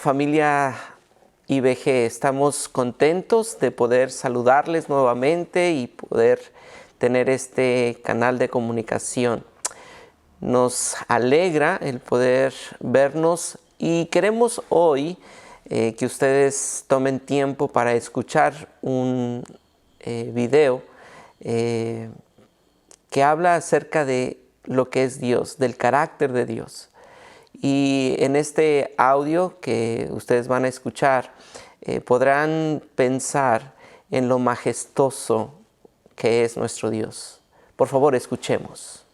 familia IBG, estamos contentos de poder saludarles nuevamente y poder tener este canal de comunicación. Nos alegra el poder vernos y queremos hoy que ustedes tomen tiempo para escuchar un video que habla acerca de lo que es Dios, del carácter de Dios. Y en este audio que ustedes van a escuchar, podrán pensar en lo majestuoso que es nuestro Dios. Por favor, escuchemos.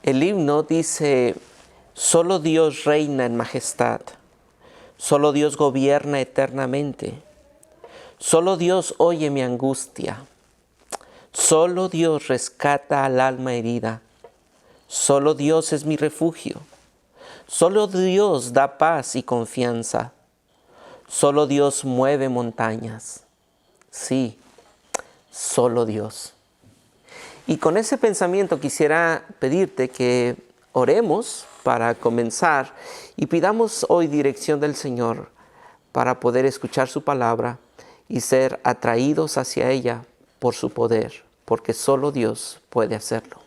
El himno dice: solo Dios reina en majestad, solo Dios gobierna eternamente, solo Dios oye mi angustia, solo Dios rescata al alma herida, solo Dios es mi refugio, Solo Dios da paz y confianza. Solo Dios mueve montañas. Sí, solo Dios. Y con ese pensamiento quisiera pedirte que oremos para comenzar y pidamos hoy dirección del Señor para poder escuchar su palabra y ser atraídos hacia ella por su poder, porque solo Dios puede hacerlo.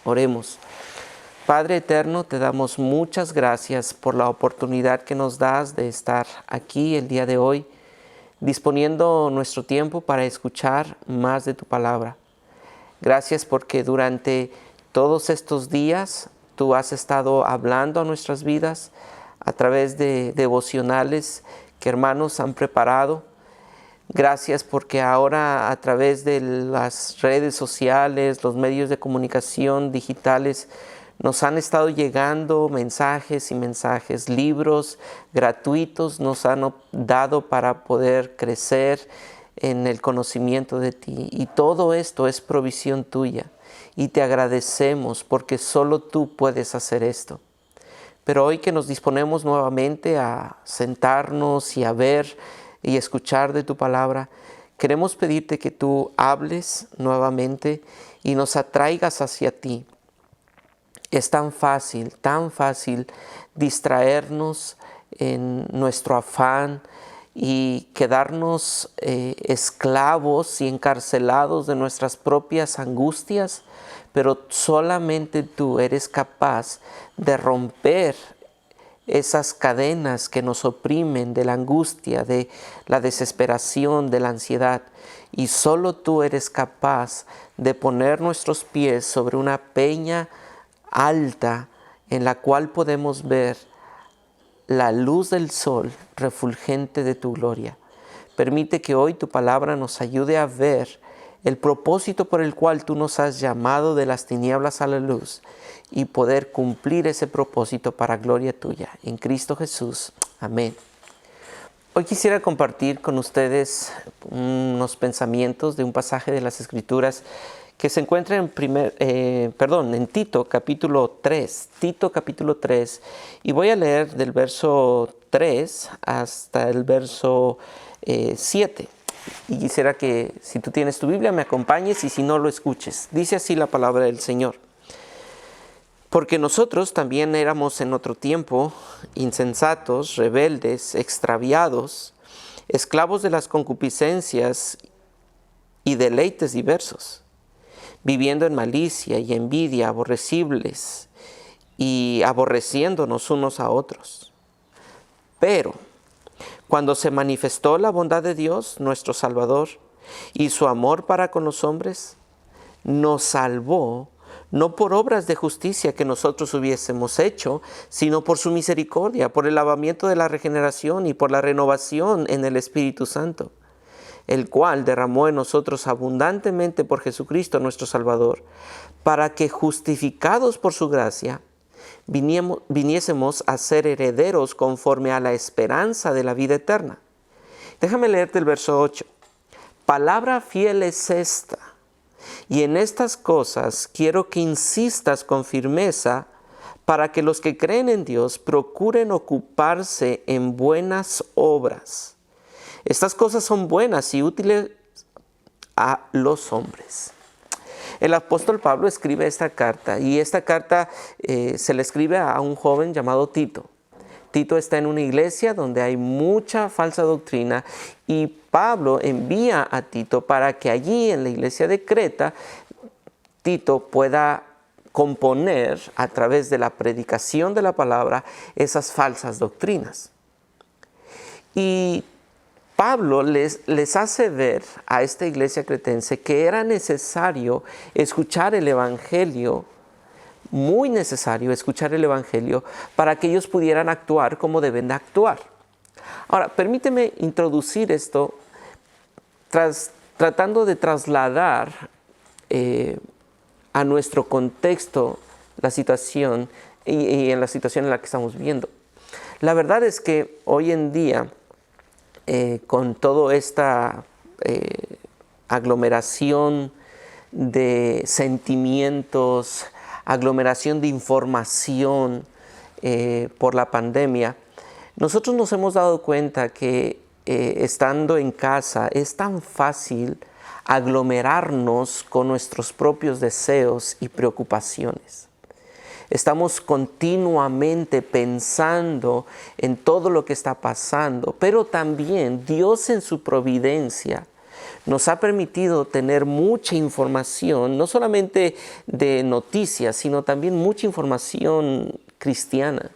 Oremos. Padre eterno, te damos muchas gracias por la oportunidad que nos das de estar aquí el día de hoy, disponiendo nuestro tiempo para escuchar más de tu palabra. Gracias porque durante todos estos días tú has estado hablando a nuestras vidas a través de devocionales que hermanos han preparado. Gracias porque ahora a través de las redes sociales, los medios de comunicación digitales, nos han estado llegando mensajes y mensajes, libros gratuitos nos han dado para poder crecer en el conocimiento de ti. Y todo esto es provisión tuya. Y te agradecemos porque solo tú puedes hacer esto. Pero hoy que nos disponemos nuevamente a sentarnos y a ver y escuchar de tu palabra, queremos pedirte que tú hables nuevamente y nos atraigas hacia ti. Es tan fácil distraernos en nuestro afán y quedarnos esclavos y encarcelados de nuestras propias angustias, pero solamente tú eres capaz de romper esas cadenas que nos oprimen de la angustia, de la desesperación, de la ansiedad. Y solo tú eres capaz de poner nuestros pies sobre una peña alta en la cual podemos ver la luz del sol refulgente de tu gloria. Permite que hoy tu palabra nos ayude a ver el propósito por el cual tú nos has llamado de las tinieblas a la luz y poder cumplir ese propósito para gloria tuya. En Cristo Jesús. Amén. Hoy quisiera compartir con ustedes unos pensamientos de un pasaje de las Escrituras que se encuentra en Tito capítulo 3. Tito capítulo 3. Y voy a leer del verso 3 hasta el verso 7. Y quisiera que si tú tienes tu Biblia me acompañes y si no lo escuches. Dice así la palabra del Señor. Porque nosotros también éramos en otro tiempo insensatos, rebeldes, extraviados, esclavos de las concupiscencias y deleites diversos, viviendo en malicia y envidia, aborrecibles y aborreciéndonos unos a otros. Pero cuando se manifestó la bondad de Dios, nuestro Salvador, y su amor para con los hombres, nos salvó, no por obras de justicia que nosotros hubiésemos hecho, sino por su misericordia, por el lavamiento de la regeneración y por la renovación en el Espíritu Santo, el cual derramó en nosotros abundantemente por Jesucristo nuestro Salvador, para que justificados por su gracia, viniésemos a ser herederos conforme a la esperanza de la vida eterna. Déjame leerte el verso 8. Palabra fiel es esta, y en estas cosas quiero que insistas con firmeza para que los que creen en Dios procuren ocuparse en buenas obras. Estas cosas son buenas y útiles a los hombres. El apóstol Pablo escribe esta carta y esta carta se le escribe a un joven llamado Tito. Tito está en una iglesia donde hay mucha falsa doctrina y Pablo envía a Tito para que allí en la iglesia de Creta Tito pueda componer a través de la predicación de la palabra esas falsas doctrinas. Y Pablo les hace ver a esta iglesia cretense que era necesario escuchar el Evangelio, muy necesario escuchar el Evangelio para que ellos pudieran actuar como deben de actuar. Ahora, permíteme introducir esto tratando de trasladar a nuestro contexto la situación y en la situación en la que estamos viviendo. La verdad es que hoy en día, con toda esta aglomeración de sentimientos, aglomeración de información, por la pandemia, nosotros nos hemos dado cuenta que estando en casa es tan fácil aglomerarnos con nuestros propios deseos y preocupaciones. Estamos continuamente pensando en todo lo que está pasando, pero también Dios en su providencia nos ha permitido tener mucha información, no solamente de noticias, sino también mucha información cristiana.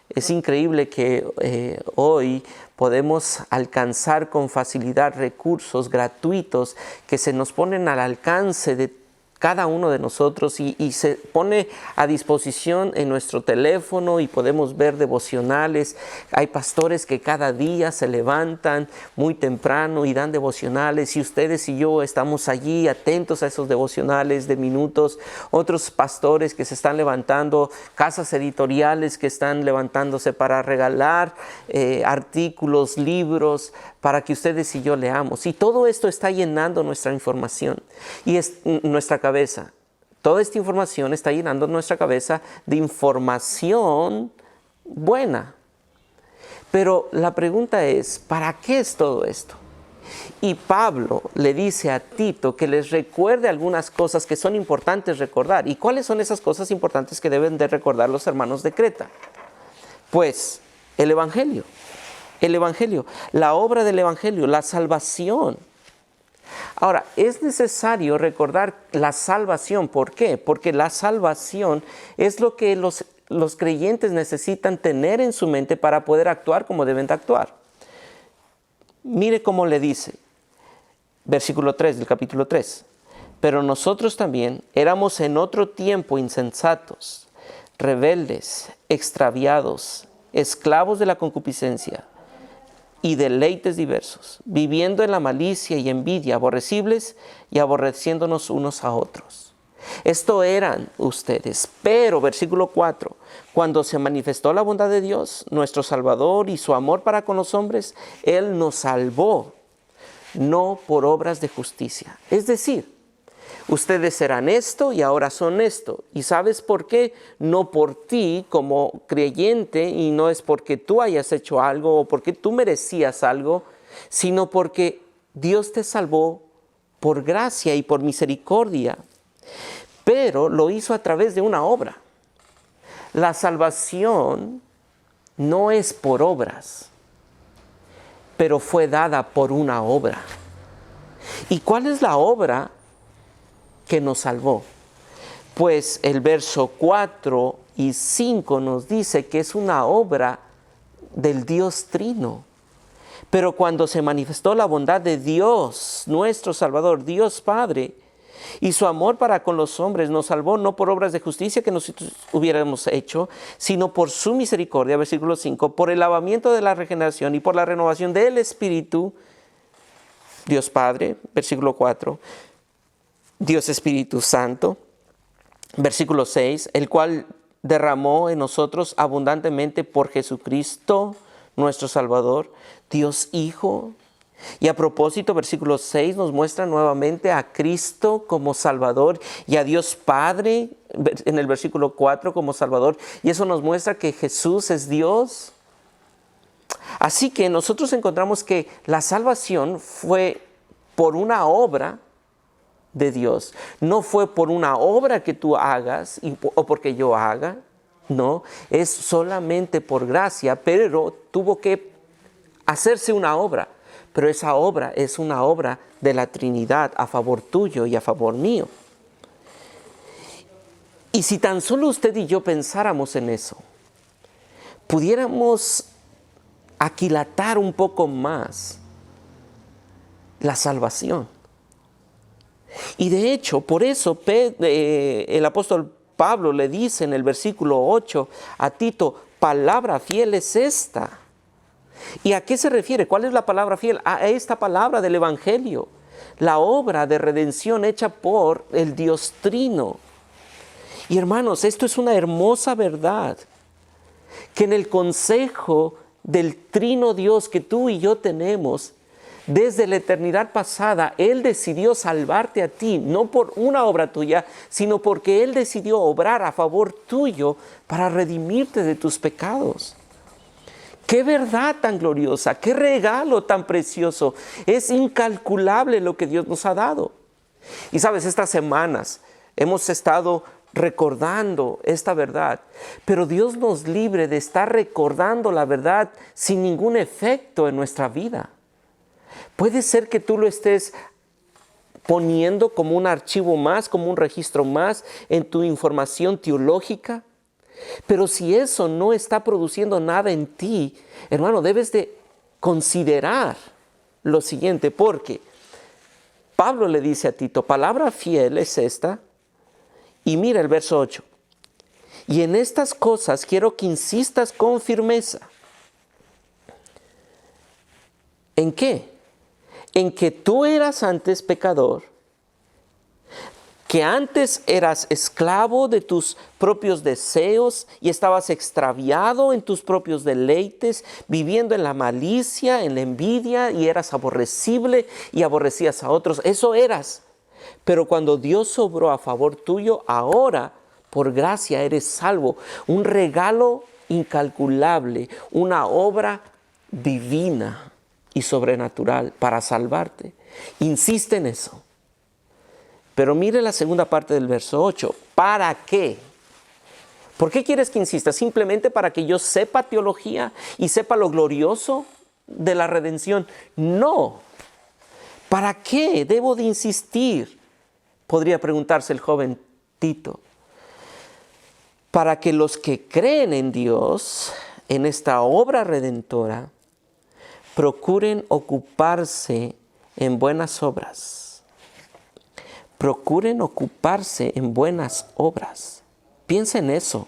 Es increíble que hoy podemos alcanzar con facilidad recursos gratuitos que se nos ponen al alcance de cada uno de nosotros y se pone a disposición en nuestro teléfono y podemos ver devocionales. Hay pastores que cada día se levantan muy temprano y dan devocionales y ustedes y yo estamos allí atentos a esos devocionales de minutos. Otros pastores que se están levantando, casas editoriales que están levantándose para regalar artículos, libros, para que ustedes y yo leamos. Y todo esto está llenando nuestra información y es nuestra cabeza. Toda esta información está llenando nuestra cabeza de información buena. Pero la pregunta es, ¿para qué es todo esto? Y Pablo le dice a Tito que les recuerde algunas cosas que son importantes recordar. ¿Y cuáles son esas cosas importantes que deben de recordar los hermanos de Creta? Pues el Evangelio. El Evangelio, la obra del Evangelio, la salvación. Ahora, es necesario recordar la salvación. ¿Por qué? Porque la salvación es lo que los creyentes necesitan tener en su mente para poder actuar como deben de actuar. Mire cómo le dice, versículo 3 del capítulo 3. Pero nosotros también éramos en otro tiempo insensatos, rebeldes, extraviados, esclavos de la concupiscencia y deleites diversos, viviendo en la malicia y envidia, aborrecibles y aborreciéndonos unos a otros. Esto eran ustedes, pero, versículo 4, cuando se manifestó la bondad de Dios, nuestro Salvador, y su amor para con los hombres, Él nos salvó, no por obras de justicia. Es decir, ustedes eran esto y ahora son esto. ¿Y sabes por qué? No por ti como creyente, y no es porque tú hayas hecho algo o porque tú merecías algo, sino porque Dios te salvó por gracia y por misericordia. Pero lo hizo a través de una obra. La salvación no es por obras, pero fue dada por una obra. ¿Y cuál es la obra que nos salvó? Pues el verso 4 y 5 nos dice que es una obra del Dios Trino. Pero cuando se manifestó la bondad de Dios, nuestro Salvador, Dios Padre, y su amor para con los hombres, nos salvó no por obras de justicia que nosotros hubiéramos hecho, sino por su misericordia, versículo 5, por el lavamiento de la regeneración y por la renovación del Espíritu, Dios Padre, versículo 4, Dios Espíritu Santo, versículo 6, el cual derramó en nosotros abundantemente por Jesucristo, nuestro Salvador, Dios Hijo. Y a propósito, versículo 6 nos muestra nuevamente a Cristo como Salvador y a Dios Padre en el versículo 4 como Salvador. Y eso nos muestra que Jesús es Dios. Así que nosotros encontramos que la salvación fue por una obra de Dios. No fue por una obra que tú hagas o porque yo haga. No, es solamente por gracia, pero tuvo que hacerse una obra. Pero esa obra es una obra de la Trinidad a favor tuyo y a favor mío. Y si tan solo usted y yo pensáramos en eso, pudiéramos aquilatar un poco más la salvación. Y de hecho, por eso el apóstol Pablo le dice en el versículo 8 a Tito, palabra fiel es esta. ¿Y a qué se refiere? ¿Cuál es la palabra fiel? A esta palabra del Evangelio, la obra de redención hecha por el Dios Trino. Y hermanos, esto es una hermosa verdad, que en el consejo del Trino Dios que tú y yo tenemos, Desde la eternidad pasada, Él decidió salvarte a ti, no por una obra tuya, sino porque Él decidió obrar a favor tuyo para redimirte de tus pecados. ¡Qué verdad tan gloriosa! ¡Qué regalo tan precioso! Es incalculable lo que Dios nos ha dado. Y sabes, estas semanas hemos estado recordando esta verdad, pero Dios nos libre de estar recordando la verdad sin ningún efecto en nuestra vida. Puede ser que tú lo estés poniendo como un archivo más, como un registro más en tu información teológica, pero si eso no está produciendo nada en ti, hermano, debes de considerar lo siguiente, porque Pablo le dice a Tito, palabra fiel es esta, y mira el verso 8. Y en estas cosas quiero que insistas con firmeza. ¿En qué? En que tú eras antes pecador, que antes eras esclavo de tus propios deseos y estabas extraviado en tus propios deleites, viviendo en la malicia, en la envidia, y eras aborrecible y aborrecías a otros. Eso eras. Pero cuando Dios obró a favor tuyo, ahora por gracia eres salvo. Un regalo incalculable, una obra divina y sobrenatural para salvarte. Insiste en eso. Pero mire la segunda parte del verso 8. ¿Para qué? ¿Por qué quieres que insista? ¿Simplemente para que yo sepa teología y sepa lo glorioso de la redención? No. ¿Para qué debo de insistir? Podría preguntarse el joven Tito. Para que los que creen en Dios, en esta obra redentora, procuren ocuparse en buenas obras. Procuren ocuparse en buenas obras. Piensa en eso.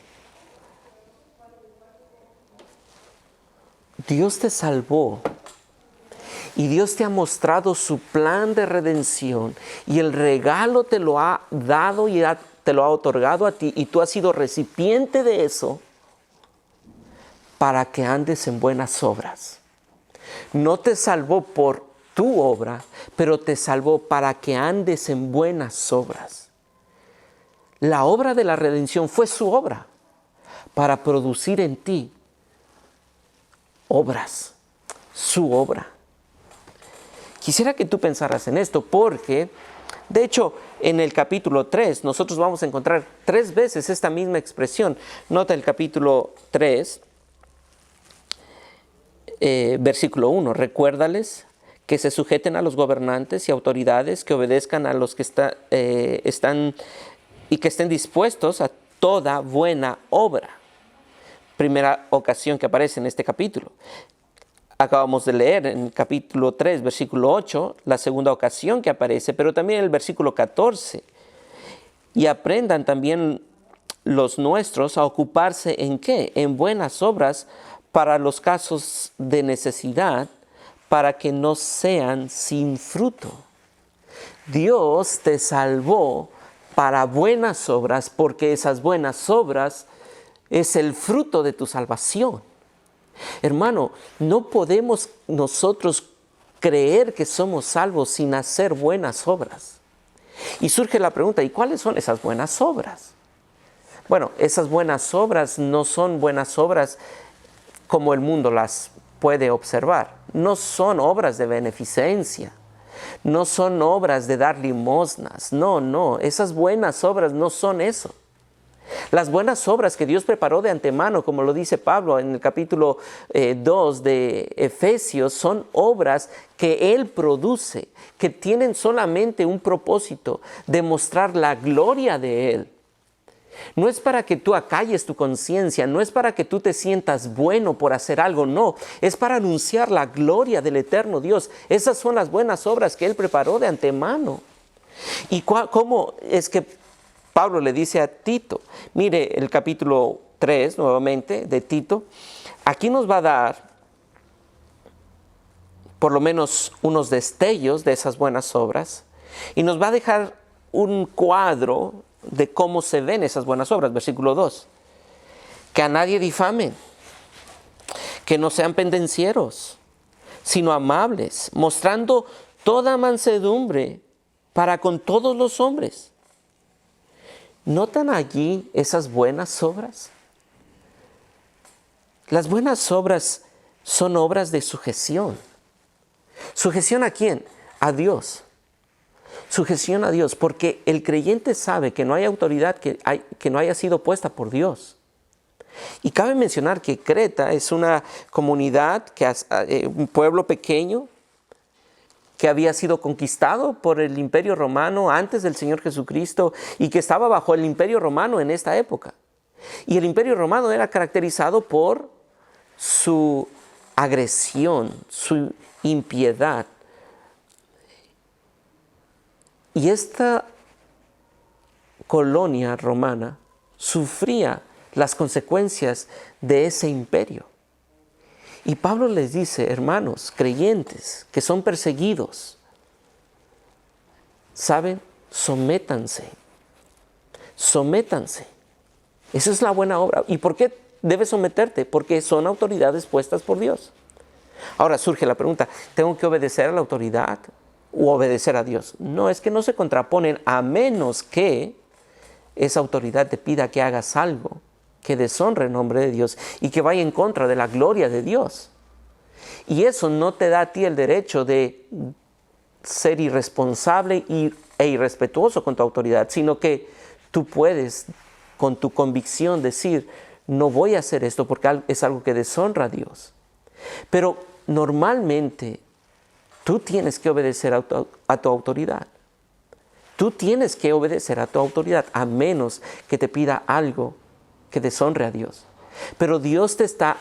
Dios te salvó. Y Dios te ha mostrado su plan de redención. Y el regalo te lo ha dado y te lo ha otorgado a ti. Y tú has sido recipiente de eso para que andes en buenas obras. No te salvó por tu obra, pero te salvó para que andes en buenas obras. La obra de la redención fue su obra para producir en ti obras, su obra. Quisiera que tú pensaras en esto porque, de hecho, en el capítulo 3 nosotros vamos a encontrar 3 veces esta misma expresión. Nota el capítulo 3, versículo 1. Recuérdales que se sujeten a los gobernantes y autoridades, que obedezcan a los que están y que estén dispuestos a toda buena obra. Primera ocasión que aparece en este capítulo. Acabamos de leer en el capítulo 3, versículo 8, la segunda ocasión que aparece, pero también en el versículo 14. Y aprendan también los nuestros a ocuparse ¿en qué? En buenas obras para los casos de necesidad, para que no sean sin fruto. Dios te salvó para buenas obras, porque esas buenas obras es el fruto de tu salvación. Hermano, no podemos nosotros creer que somos salvos sin hacer buenas obras. Y surge la pregunta, ¿y cuáles son esas buenas obras? Bueno, esas buenas obras no son buenas obras como el mundo las puede observar. No son obras de beneficencia. No son obras de dar limosnas. No, esas buenas obras no son eso. Las buenas obras que Dios preparó de antemano, como lo dice Pablo en el capítulo 2 de Efesios, son obras que Él produce, que tienen solamente un propósito, demostrar la gloria de Él. No es para que tú acalles tu conciencia, no es para que tú te sientas bueno por hacer algo, no. Es para anunciar la gloria del eterno Dios. Esas son las buenas obras que Él preparó de antemano. ¿Y cómo es que Pablo le dice a Tito? Mire el capítulo 3 nuevamente de Tito. Aquí nos va a dar por lo menos unos destellos de esas buenas obras y nos va a dejar un cuadro de cómo se ven esas buenas obras. Versículo 2. Que a nadie difamen, que no sean pendencieros, sino amables, mostrando toda mansedumbre para con todos los hombres. ¿Notan allí esas buenas obras? Las buenas obras son obras de sujeción. ¿Sujeción a quién? A Dios. Sujeción a Dios, porque el creyente sabe que no hay autoridad que no haya sido puesta por Dios. Y cabe mencionar que Creta es una comunidad, un pueblo pequeño, que había sido conquistado por el Imperio Romano antes del Señor Jesucristo y que estaba bajo el Imperio Romano en esta época. Y el Imperio Romano era caracterizado por su agresión, su impiedad. Y esta colonia romana sufría las consecuencias de ese imperio. Y Pablo les dice, hermanos, creyentes que son perseguidos, ¿saben? Sométanse. Sométanse. Esa es la buena obra. ¿Y por qué debes someterte? Porque son autoridades puestas por Dios. Ahora surge la pregunta, ¿tengo que obedecer a la autoridad o obedecer a Dios? No, es que no se contraponen a menos que esa autoridad te pida que hagas algo que deshonre el nombre de Dios y que vaya en contra de la gloria de Dios. Y eso no te da a ti el derecho de ser irresponsable e irrespetuoso con tu autoridad, sino que tú puedes, con tu convicción, decir, no voy a hacer esto porque es algo que deshonra a Dios. Pero normalmente tú tienes que obedecer a tu autoridad. Tú tienes que obedecer a tu autoridad, a menos que te pida algo que deshonre a Dios. Pero Dios te está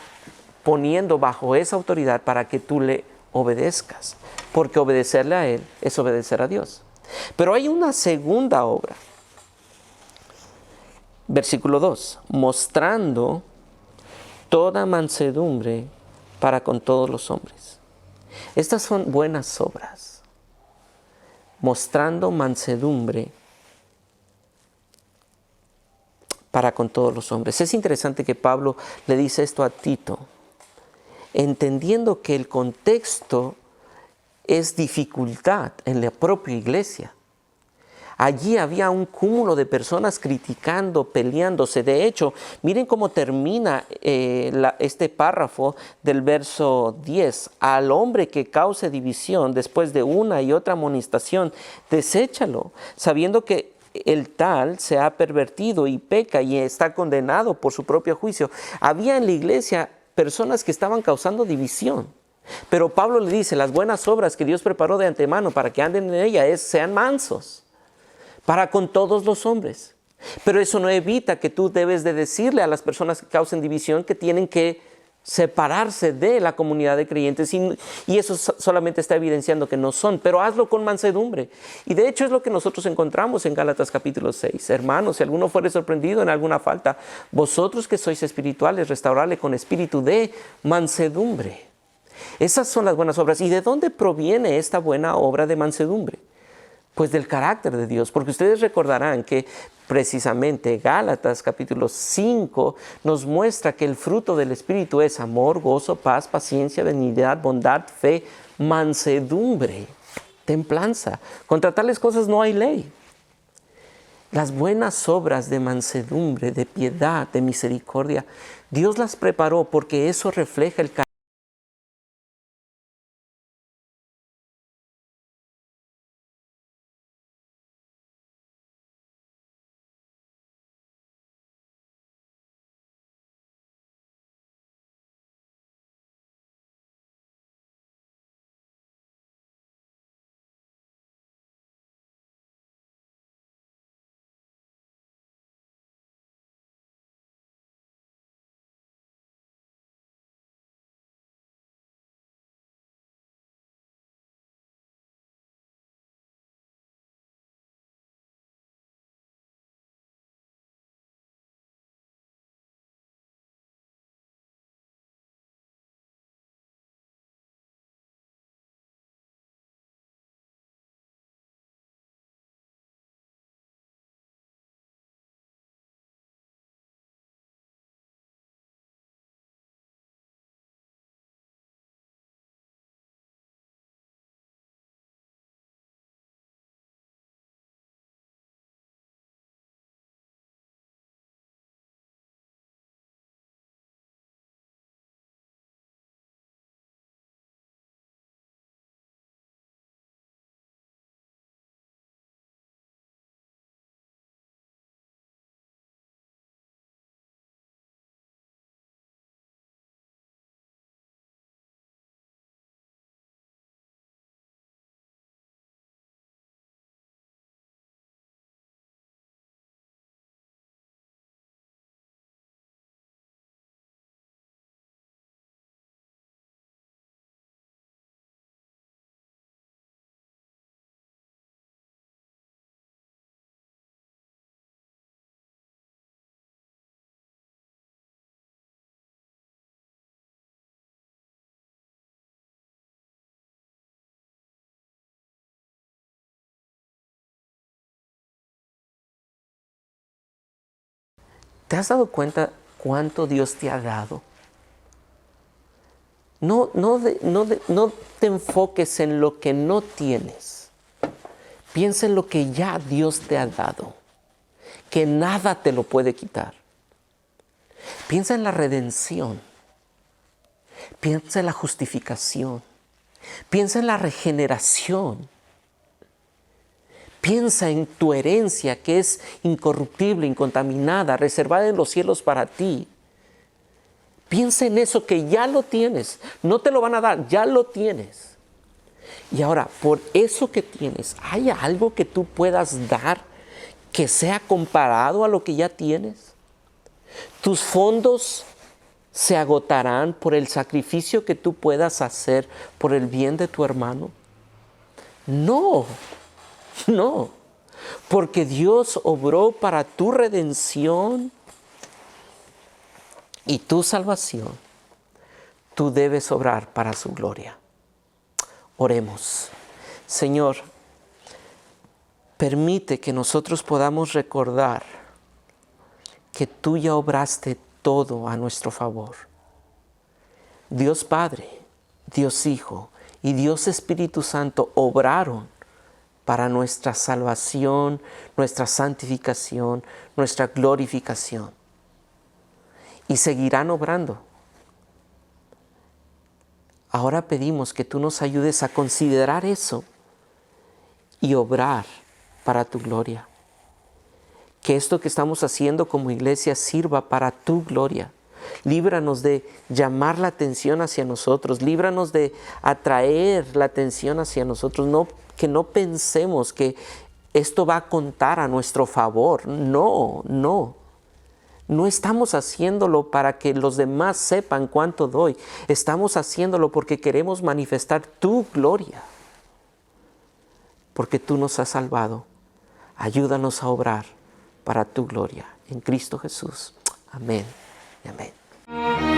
poniendo bajo esa autoridad para que tú le obedezcas, porque obedecerle a Él es obedecer a Dios. Pero hay una segunda obra. Versículo 2, mostrando toda mansedumbre para con todos los hombres. Estas son buenas obras. Mostrando mansedumbre para con todos los hombres. Es interesante que Pablo le dice esto a Tito, entendiendo que el contexto es dificultad en la propia iglesia. Allí había un cúmulo de personas criticando, peleándose. De hecho, miren cómo termina este párrafo del verso 10. Al hombre que cause división después de una y otra amonestación, deséchalo, sabiendo que el tal se ha pervertido y peca y está condenado por su propio juicio. Había en la iglesia personas que estaban causando división. Pero Pablo le dice, las buenas obras que Dios preparó de antemano para que anden en ella sean mansos para con todos los hombres. Pero eso no evita que tú debes de decirle a las personas que causen división que tienen que separarse de la comunidad de creyentes y eso solamente está evidenciando que no son, pero hazlo con mansedumbre. Y de hecho es lo que nosotros encontramos en Gálatas capítulo 6. Hermanos, si alguno fuere sorprendido en alguna falta, vosotros que sois espirituales, restaurarle con espíritu de mansedumbre. Esas son las buenas obras. ¿Y de dónde proviene esta buena obra de mansedumbre? Pues del carácter de Dios, porque ustedes recordarán que precisamente Gálatas capítulo 5 nos muestra que el fruto del Espíritu es amor, gozo, paz, paciencia, benignidad, bondad, fe, mansedumbre, templanza. Contra tales cosas no hay ley. Las buenas obras de mansedumbre, de piedad, de misericordia, Dios las preparó porque eso refleja el carácter ¿Te has dado cuenta cuánto Dios te ha dado? No te enfoques en lo que no tienes. Piensa en lo que ya Dios te ha dado, que nada te lo puede quitar. Piensa en la redención. Piensa en la justificación. Piensa en la regeneración. Piensa en tu herencia que es incorruptible, incontaminada, reservada en los cielos para ti. Piensa en eso que ya lo tienes. No te lo van a dar, ya lo tienes. Y ahora, por eso que tienes, ¿hay algo que tú puedas dar que sea comparado a lo que ya tienes? ¿Tus fondos se agotarán por el sacrificio que tú puedas hacer por el bien de tu hermano? No, no, porque Dios obró para tu redención y tu salvación. Tú debes obrar para su gloria. Oremos. Señor, permite que nosotros podamos recordar que tú ya obraste todo a nuestro favor. Dios Padre, Dios Hijo y Dios Espíritu Santo obraron para nuestra salvación, nuestra santificación, nuestra glorificación. Y seguirán obrando. Ahora pedimos que tú nos ayudes a considerar eso y obrar para tu gloria. Que esto que estamos haciendo como iglesia sirva para tu gloria. Líbranos de llamar la atención hacia nosotros. Líbranos de atraer la atención hacia nosotros. Que no pensemos que esto va a contar a nuestro favor. No, no. No estamos haciéndolo para que los demás sepan cuánto doy. Estamos haciéndolo porque queremos manifestar tu gloria. Porque tú nos has salvado. Ayúdanos a obrar para tu gloria. En Cristo Jesús. Amén y amén.